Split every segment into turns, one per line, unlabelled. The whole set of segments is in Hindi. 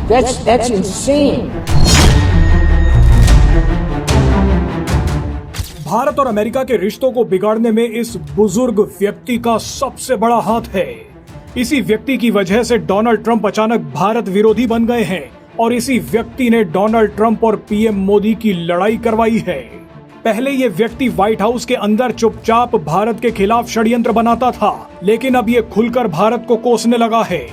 That's insane.
भारत और अमेरिका के रिश्तों को बिगाड़ने में इस बुजुर्ग व्यक्ति का सबसे बड़ा हाथ है। इसी व्यक्ति की वजह से डोनाल्ड ट्रंप अचानक भारत विरोधी बन गए हैं और इसी व्यक्ति ने डोनाल्ड ट्रंप और पीएम मोदी की लड़ाई करवाई है। पहले ये व्यक्ति व्हाइट हाउस के अंदर चुपचाप भारत के खिलाफ षड्यंत्र बनाता था, लेकिन अब ये खुलकर भारत को कोसने लगा है।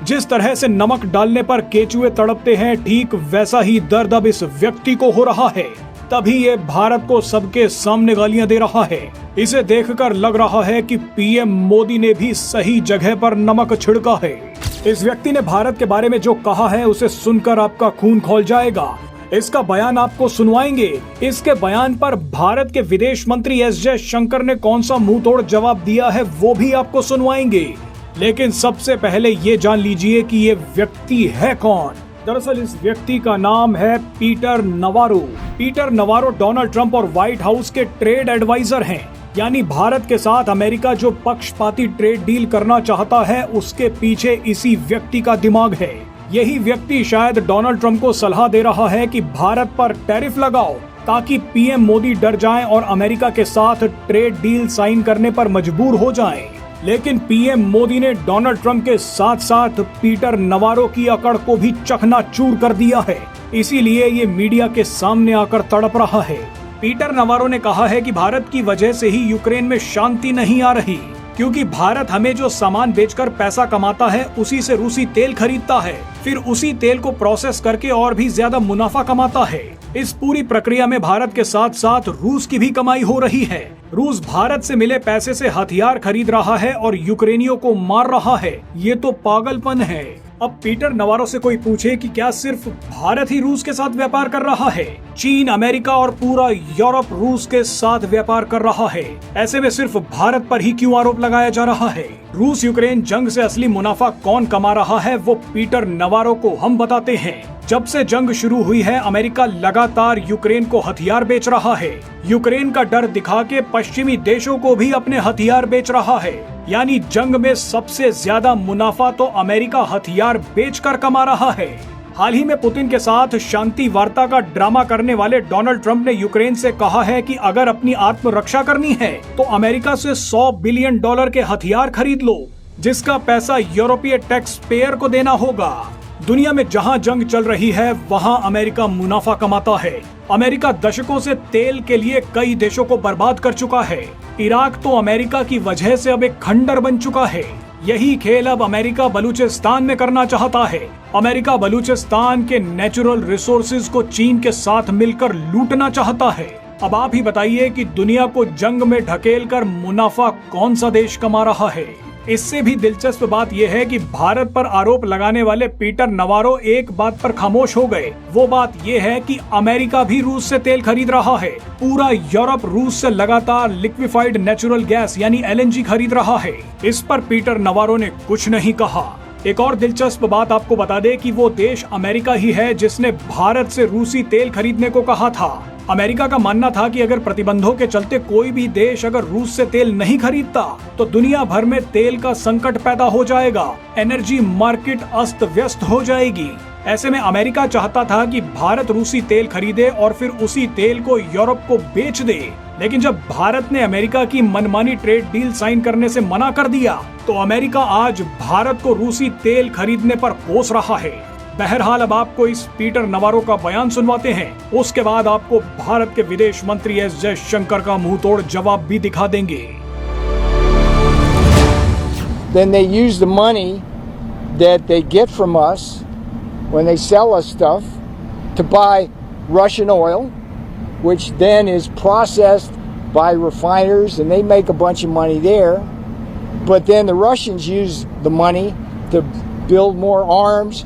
जिस तरह से नमक डालने पर केचुए तड़पते हैं, ठीक वैसा ही दर्द अब इस व्यक्ति को हो रहा है। तभी ये भारत को सबके सामने गालियां दे रहा है। इसे देखकर लग रहा है कि पीएम मोदी ने भी सही जगह पर नमक छिड़का है। इस व्यक्ति ने भारत के बारे में जो कहा है उसे सुनकर आपका खून खौल जाएगा। इसका बयान आपको सुनवाएंगे। इसके बयान पर भारत के विदेश मंत्री एस जयशंकर ने कौन सा मुंहतोड़ जवाब दिया है वो भी आपको सुनवाएंगे। लेकिन सबसे पहले ये जान लीजिए कि ये व्यक्ति है कौन। दरअसल इस व्यक्ति का नाम है Peter Navarro. Peter Navarro Donald Trump और व्हाइट हाउस के ट्रेड एडवाइजर हैं। यानी भारत के साथ अमेरिका जो पक्षपाती ट्रेड डील करना चाहता है उसके पीछे इसी व्यक्ति का दिमाग है। यही व्यक्ति शायद डोनाल्ड ट्रंप को सलाह दे रहा है कि भारत पर टैरिफ लगाओ ताकि पीएम मोदी डर जाएं और अमेरिका के साथ ट्रेड डील साइन करने पर मजबूर हो जाएं। लेकिन पीएम मोदी ने डोनाल्ड ट्रंप के साथ साथ पीटर नवारो की अकड़ को भी चकनाचूर कर दिया है। इसीलिए ये मीडिया के सामने आकर तड़प रहा है। पीटर नवारो ने कहा है कि भारत की वजह से ही यूक्रेन में शांति नहीं आ रही, क्योंकि भारत हमें जो सामान बेचकर पैसा कमाता है उसी से रूसी तेल खरीदता है, फिर उसी तेल को प्रोसेस करके और भी ज्यादा मुनाफा कमाता है। इस पूरी प्रक्रिया में भारत के साथ साथ रूस की भी कमाई हो रही है। रूस भारत से मिले पैसे से हथियार खरीद रहा है और यूक्रेनियों को मार रहा है। ये तो पागलपन है। अब पीटर नवारो से कोई पूछे कि क्या सिर्फ भारत ही रूस के साथ व्यापार कर रहा है? चीन, अमेरिका और पूरा यूरोप रूस के साथ व्यापार कर रहा है। ऐसे में सिर्फ भारत पर ही क्यों आरोप लगाया जा रहा है? रूस यूक्रेन जंग से असली मुनाफा कौन कमा रहा है वो पीटर नवारो को हम बताते हैं। जब से जंग शुरू हुई है, अमेरिका लगातार यूक्रेन को हथियार बेच रहा है। यूक्रेन का डर दिखा के पश्चिमी देशों को भी अपने हथियार बेच रहा है। यानी जंग में सबसे ज्यादा मुनाफा तो अमेरिका हथियार बेचकर कमा रहा है। हाल ही में पुतिन के साथ शांति वार्ता का ड्रामा करने वाले डोनाल्ड ट्रंप ने यूक्रेन से कहा है कि अगर अपनी आत्मरक्षा करनी है तो अमेरिका से $100 बिलियन के हथियार खरीद लो, जिसका पैसा यूरोपीय टैक्स पेयर को देना होगा। दुनिया में जहां जंग चल रही है वहां अमेरिका मुनाफा कमाता है। अमेरिका दशकों से तेल के लिए कई देशों को बर्बाद कर चुका है। इराक तो अमेरिका की वजह से अब एक खंडर बन चुका है। यही खेल अब अमेरिका बलूचिस्तान में करना चाहता है। अमेरिका बलूचिस्तान के नेचुरल रिसोर्सेज को चीन के साथ मिलकर लूटना चाहता है। अब आप ही बताइए कि दुनिया को जंग में ढकेल कर मुनाफा कौन सा देश कमा रहा है? इससे भी दिलचस्प बात यह है कि भारत पर आरोप लगाने वाले पीटर नवारो एक बात पर खामोश हो गए। वो बात यह है कि अमेरिका भी रूस से तेल खरीद रहा है। पूरा यूरोप रूस से लगातार लिक्विफाइड नेचुरल गैस यानी LNG खरीद रहा है। इस पर पीटर नवारो ने कुछ नहीं कहा। एक और दिलचस्प बात आपको बता दे कि वो देश अमेरिका ही है जिसने भारत से रूसी तेल खरीदने को कहा था। अमेरिका का मानना था कि अगर प्रतिबंधों के चलते कोई भी देश अगर रूस से तेल नहीं खरीदता तो दुनिया भर में तेल का संकट पैदा हो जाएगा, एनर्जी मार्केट अस्त व्यस्त हो जाएगी। ऐसे में अमेरिका चाहता था कि भारत रूसी तेल खरीदे और फिर उसी तेल को यूरोप को बेच दे। लेकिन जब भारत ने अमेरिका की मनमानी ट्रेड डील साइन करने से मना कर दिया तो अमेरिका आज भारत को रूसी तेल खरीदने पर कोस रहा है। बहरहाल अब आपको इस पीटर नवारो का बयान सुनवाते हैं। उसके बाद आपको भारत के विदेश मंत्री एस जयशंकर का मुंहतोड़ जवाब भी दिखा देंगे।
Then they use the money that they get from us when they sell us stuff to buy Russian oil, which then is processed by refiners and they make a bunch of money there. But then the Russians use the money to build more arms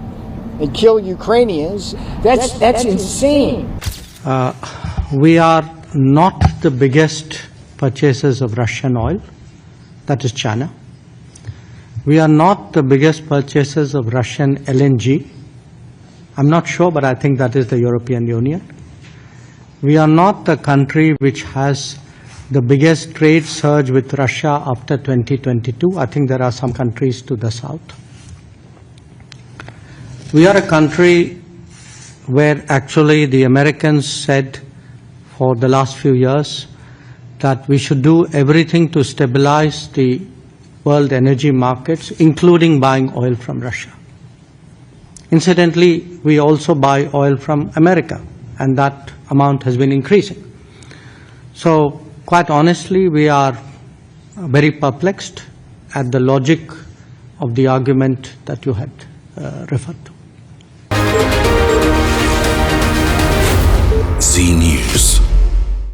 and kill Ukrainians. That's insane.
We are not the biggest purchasers of Russian oil. That is China. We are not the biggest purchasers of Russian LNG. I'm not sure, but I think that is the European Union. We are not the country which has the biggest trade surge with Russia after 2022. I think there are some countries to the south. We are a country where actually the Americans said for the last few years that we should do everything to stabilize the world energy markets, including buying oil from Russia. Incidentally, we also buy oil from America, and that amount has been increasing. So, quite honestly, we are very perplexed at the logic of the argument that you had referred to.
Z News.